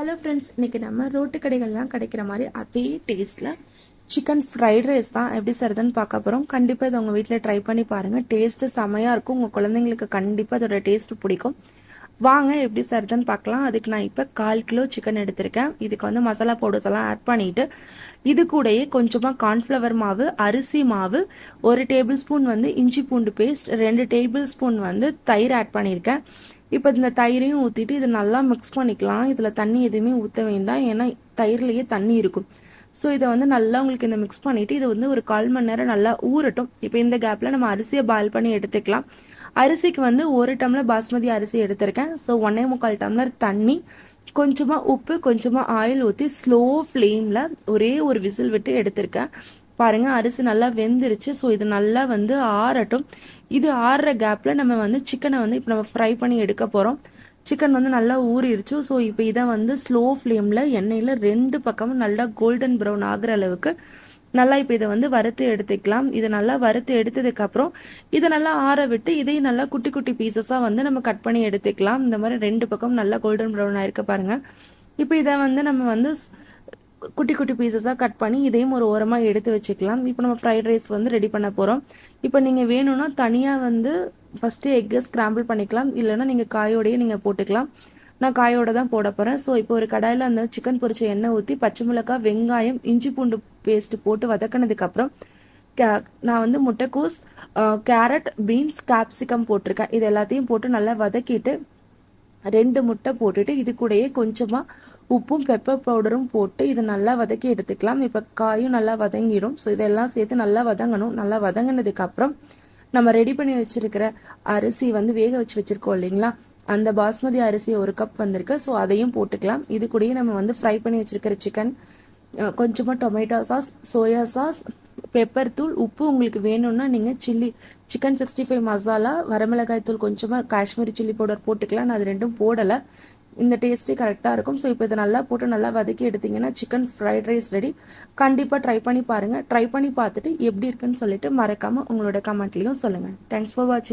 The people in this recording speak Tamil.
ஹலோ ஃப்ரெண்ட்ஸ், இன்றைக்கி நம்ம ரோட்டு கடைகள்லாம் கிடைக்கிற மாதிரி அதே டேஸ்ட்டில் சிக்கன் ஃப்ரைட் ரைஸ் தான் எப்படி செய்கிறதுன்னு பார்க்க போகிறோம். கண்டிப்பாக இதை உங்கள் வீட்டில் ட்ரை பண்ணி பாருங்கள். டேஸ்ட்டு செமையாக இருக்கும். உங்கள் குழந்தைங்களுக்கு கண்டிப்பாக அதோட டேஸ்ட்டு பிடிக்கும். வாங்க எப்படி செய்கிறதுன்னு பார்க்கலாம். அதுக்கு நான் இப்போ 1/4 கிலோ சிக்கன் எடுத்திருக்கேன். இதுக்கு வந்து மசாலா பவுடர்ஸ் எல்லாம் ஆட் பண்ணிவிட்டு இது கூடயே கொஞ்சமாக கார்ன்ஃப்ளவர் மாவு, அரிசி மாவு, 1 டேபிள் ஸ்பூன் வந்து இஞ்சி பூண்டு பேஸ்ட், 2 டேபிள் ஸ்பூன் வந்து தயிர் ஆட் பண்ணியிருக்கேன். இப்போ இந்த தயிரையும் ஊற்றிட்டு இதை நல்லா மிக்ஸ் பண்ணிக்கலாம். இதில் தண்ணி எதுவுமே ஊற்ற வேண்டாம், ஏன்னா தயிர்லேயே தண்ணி இருக்கும். ஸோ இதை வந்து நல்லா உங்களுக்கு இந்த மிக்ஸ் பண்ணிவிட்டு இது வந்து ஒரு 1/4 மணி நேரம் நல்லா ஊறட்டும். இப்போ இந்த கேப்பில் நம்ம அரிசியை பாயில் பண்ணி எடுத்துக்கலாம். அரிசிக்கு வந்து 1 டம்ளர் பாஸ்மதி அரிசி எடுத்திருக்கேன். ஸோ 1.25 டம்ளர் தண்ணி, கொஞ்சமாக உப்பு, கொஞ்சமாக ஆயில் ஊற்றி ஸ்லோ ஃப்ளேமில் ஒரே ஒரு விசில் விட்டு எடுத்திருக்கேன். பாருங்கள், அரிசி நல்லா வெந்துருச்சு. ஸோ இது நல்லா வந்து ஆறட்டும். இது ஆறுற கேப்பில் நம்ம வந்து சிக்கனை வந்து இப்போ நம்ம ஃப்ரை பண்ணி எடுக்க போகிறோம். சிக்கன் வந்து நல்லா ஊறிடுச்சு. ஸோ இப்போ இதை வந்து ஸ்லோ ஃப்ளேமில் எண்ணெயில் 2 பக்கமும் நல்லா கோல்டன் ப்ரௌன் ஆகிற அளவுக்கு நல்லா இப்போ இதை வந்து வறுத்து எடுத்துக்கலாம். இதை நல்லா வறுத்து எடுத்ததுக்கப்புறம் இதை நல்லா ஆற விட்டு இதையும் நல்லா குட்டி குட்டி பீசஸாக வந்து நம்ம கட் பண்ணி எடுத்துக்கலாம். இந்த மாதிரி 2 பக்கம் நல்லா கோல்டன் ப்ரௌன் ஆகிருக்க பாருங்கள். இப்போ இதை வந்து நம்ம வந்து குட்டி குட்டி பீசஸாக கட் பண்ணி இதையும் ஒரு ஓரமாக எடுத்து வச்சுக்கலாம். இப்போ நம்ம ஃப்ரைட் ரைஸ் வந்து ரெடி பண்ண போகிறோம். இப்போ நீங்கள் வேணும்னா தனியாக வந்து ஃபஸ்ட்டு எக்கை ஸ்க்ராம்பிள் பண்ணிக்கலாம், இல்லைன்னா நீங்கள் காயோடையே நீங்கள் போட்டுக்கலாம். நான் காயோட தான் போட போகிறேன். ஸோ இப்போ ஒரு கடாயில் அந்த சிக்கன் பொரிச்ச எண்ணெய் ஊற்றி பச்சை மிளகாய், வெங்காயம், இஞ்சி பூண்டு பேஸ்ட்டு போட்டு வதக்கினதுக்கப்புறம் நான் வந்து முட்டைக்கோஸ், கேரட், பீன்ஸ், கேப்சிகம் போட்டிருக்கேன். இது எல்லாத்தையும் போட்டு நல்லா வதக்கிட்டு 2 முட்டை போட்டுட்டு இது கூடயே கொஞ்சமாக உப்பும் பெப்பர் பவுடரும் போட்டு இதை நல்லா வதக்கி எடுத்துக்கலாம். இப்போ காயும் நல்லா வதங்கிடும். ஸோ இதெல்லாம் சேர்த்து நல்லா வதங்கணும். நல்லா வதங்கினதுக்கப்புறம் நம்ம ரெடி பண்ணி வச்சுருக்கிற அரிசி வந்து வேக வச்சு வச்சுருக்கோம் இல்லைங்களா, அந்த பாஸ்மதி அரிசி 1 கப் வந்திருக்கு. ஸோ அதையும் போட்டுக்கலாம். இது கூடயே நம்ம வந்து ஃப்ரை பண்ணி வச்சுருக்கிற சிக்கன், கொஞ்சமாக tomato sauce, soya sauce, pepper தூள், உப்பு உங்களுக்கு வேணும்னா நீங்கள் சிக்கன் 65 மசாலா, வரமிளகாய் தூள், கொஞ்சமாக காஷ்மீரி சில்லி பவுடர் போட்டுக்கலாம். நான் அது 2ம் போடலை. இந்த டேஸ்ட்டே கரெக்டாக இருக்கும். ஸோ இப்போ இதை நல்லா போட்டு நல்லா வதக்கி எடுத்திங்கன்னா சிக்கன் ஃப்ரைட் ரைஸ் ரெடி. கண்டிப்பாக ட்ரை பண்ணி பாருங்கள். ட்ரை பண்ணி பார்த்துட்டு எப்படி இருக்குன்னு சொல்லிட்டு மறக்காமல் உங்களோட கமெண்ட்லேயும் சொல்லுங்கள். தேங்க்ஸ் ஃபார் வாட்சிங்.